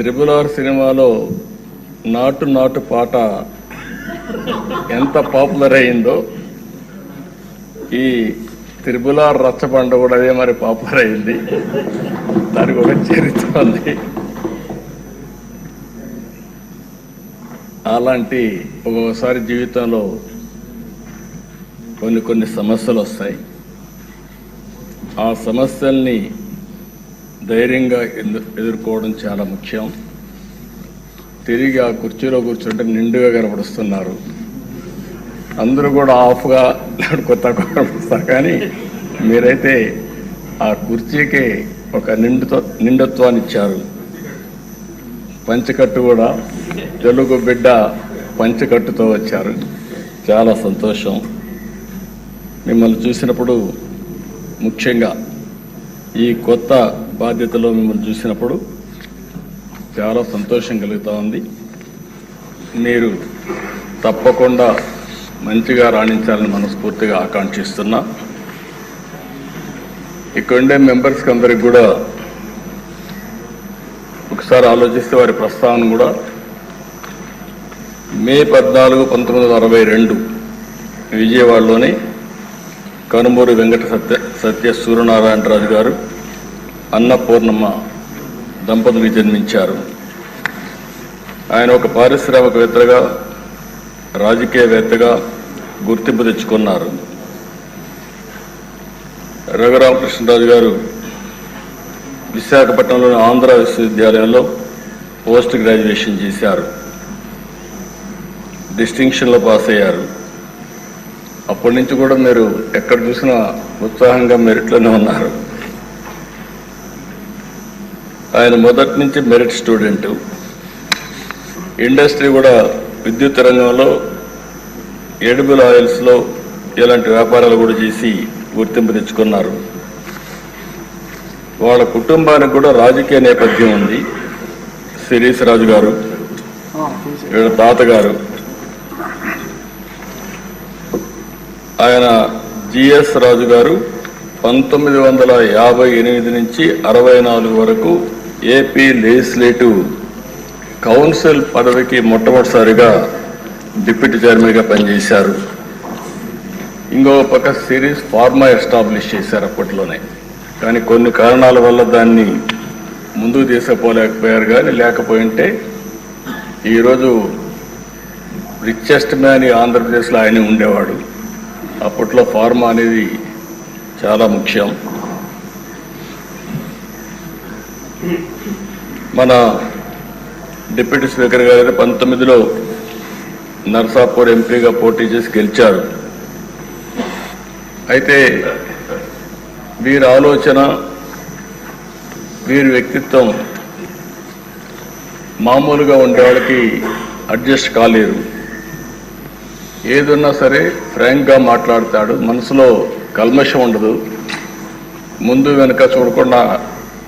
Triple R సినిమాలో నాటు నాటు పాట ఎంత పాపులర్ అయిందో ఈ త్రిబుల్ ఆర్ రచ్చబండ కూడా అదే మరి పాపులర్ అయింది. దానికి ఒక చరిత్ర ఉంది. అలాంటి ఒక్కొక్కసారి జీవితంలో కొన్ని సమస్యలు వస్తాయి. ఆ సమస్యల్ని ధైర్యంగా ఎదుర్కోవడం చాలా ముఖ్యం. తిరిగి ఆ కుర్చీలో కూర్చుంటే నిండుగా కనపడుస్తున్నారు. అందరూ కూడా ఆఫ్గా కొత్త కనపడుస్తారు, కానీ మీరైతే ఆ కుర్చీకి ఒక నిండుత్వాన్ని ఇచ్చారు. పంచకట్టు కూడా తెలుగు బిడ్డ పంచకట్టుతో వచ్చారు. చాలా సంతోషం. మిమ్మల్ని చూసినప్పుడు, ముఖ్యంగా ఈ కొత్త బాధ్యతలో మిమ్మల్ని చూసినప్పుడు చాలా సంతోషం కలుగుతూ ఉంది. మీరు తప్పకుండా మంచిగా రాణించాలని మనస్ఫూర్తిగా ఆకాంక్షిస్తున్నా. ఇక్కడుండే మెంబర్స్కి అందరికి కూడా ఒకసారి ఆలోచిస్తే వారి ప్రస్తావన కూడా మే 14, 1962 విజయవాడలోని కనుమూరి వెంకట సత్య సూర్యనారాయణరాజు గారు, అన్నపూర్ణమ్మ దంపతులు జన్మించారు. ఆయన ఒక పారిశ్రామికవేత్తగా, రాజకీయవేత్తగా గుర్తింపు తెచ్చుకున్నారు. రఘురామకృష్ణరాజు గారు విశాఖపట్నంలోని ఆంధ్ర విశ్వవిద్యాలయంలో పోస్ట్ గ్రాడ్యుయేషన్ చేశారు. డిస్టింక్షన్లో పాస్ అయ్యారు. అప్పటి నుంచి కూడా మీరు ఎక్కడ చూసినా ఉత్సాహంగా మెరిట్లోనే ఉన్నారు. ఆయన మొదటి నుంచి మెరిట్ స్టూడెంట్. ఇండస్ట్రీ కూడా విద్యుత్ రంగంలో, ఎడిబుల్ ఆయిల్స్లో ఇలాంటి వ్యాపారాలు కూడా చేసి గుర్తింపు తెచ్చుకున్నారు. వాళ్ళ కుటుంబానికి కూడా రాజకీయ నేపథ్యం ఉంది. శిరీష్ రాజు గారు, వీళ్ళ తాతగారు, ఆయన జిఎస్ రాజు గారు 1958 నుంచి 64 వరకు ఏపీ లెజిస్లేటివ్ కౌన్సిల్ పదవికి మొట్టమొదటిసారిగా డిప్యూటీ చైర్మన్గా పనిచేశారు. ఇంకో పక్క సిరీస్ ఫార్మా ఎస్టాబ్లిష్ చేశారు అప్పట్లోనే. కానీ కొన్ని కారణాల వల్ల దాన్ని ముందుకు తీసుకుపోలేకపోయారు. కానీ లేకపోయింటే ఈరోజు రిచెస్ట్ మ్యాన్ ఆంధ్రప్రదేశ్లో ఆయనే ఉండేవాడు. అప్పట్లో ఫార్మా అనేది చాలా ముఖ్యం. మన డిప్యూటీ స్పీకర్ గారు 19లో నర్సాపూర్ ఎంపీగా పోటీ చేసి గెలిచారు. అయితే వీరి ఆలోచన, వీరి వ్యక్తిత్వం మామూలుగా ఉండే వాళ్ళకి అడ్జస్ట్ కాలేరు. ఏదున్నా సరే ఫ్రాంక్గా మాట్లాడతాడు. మనసులో కల్మషం ఉండదు. ముందు వెనుక చూడకుండా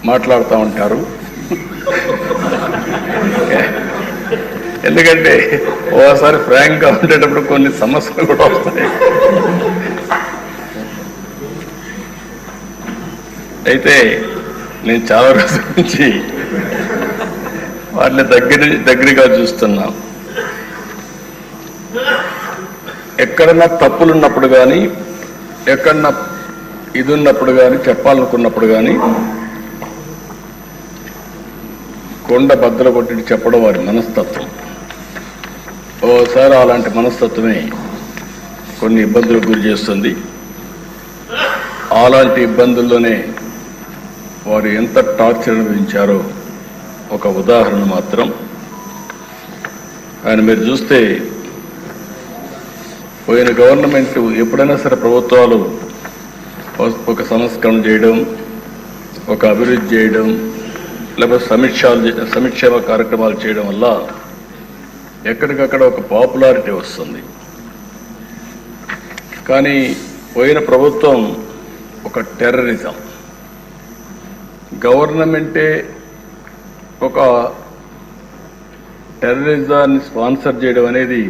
మాట్లాడుతూ ఉంటారు. ఎందుకంటే ఓసారి ఫ్రాంక్గా ఉండేటప్పుడు కొన్ని సమస్యలు కూడా వస్తాయి. అయితే నేను చాలా రోజుల నుంచి వాటిని దగ్గరగా చూస్తున్నా. ఎక్కడన్నా తప్పులున్నప్పుడు కానీ, ఎక్కడన్నా ఇది ఉన్నప్పుడు కానీ, చెప్పాలనుకున్నప్పుడు కానీ కొండ బద్దలు కొట్టి చెప్పడం వారి మనస్తత్వం. ఓసారి అలాంటి మనస్తత్వమే కొన్ని ఇబ్బందులకు గురి చేస్తుంది. అలాంటి ఇబ్బందుల్లోనే వారు ఎంత టార్చర్ అనుభవించారో ఒక ఉదాహరణ మాత్రం. ఆయన మీరు చూస్తే పోయిన గవర్నమెంట్ ఎప్పుడైనా సరే ప్రభుత్వాలు ఒక సంస్కరణ చేయడం, ఒక అభివృద్ధి చేయడం, లేకపోతే సంక్షేమ కార్యక్రమాలు చేయడం వల్ల ఎక్కడికక్కడ ఒక పాపులారిటీ వస్తుంది. కానీ పోయిన ప్రభుత్వం ఒక టెర్రరిజం, గవర్నమెంటే ఒక టెర్రరిజాన్ని స్పాన్సర్ చేయడం అనేది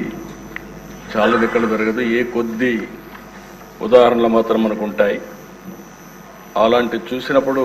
చాలా దగ్గర జరగదు. ఏ కొద్ది ఉదాహరణలు మాత్రం మనకు ఉంటాయి. అలాంటి చూసినప్పుడు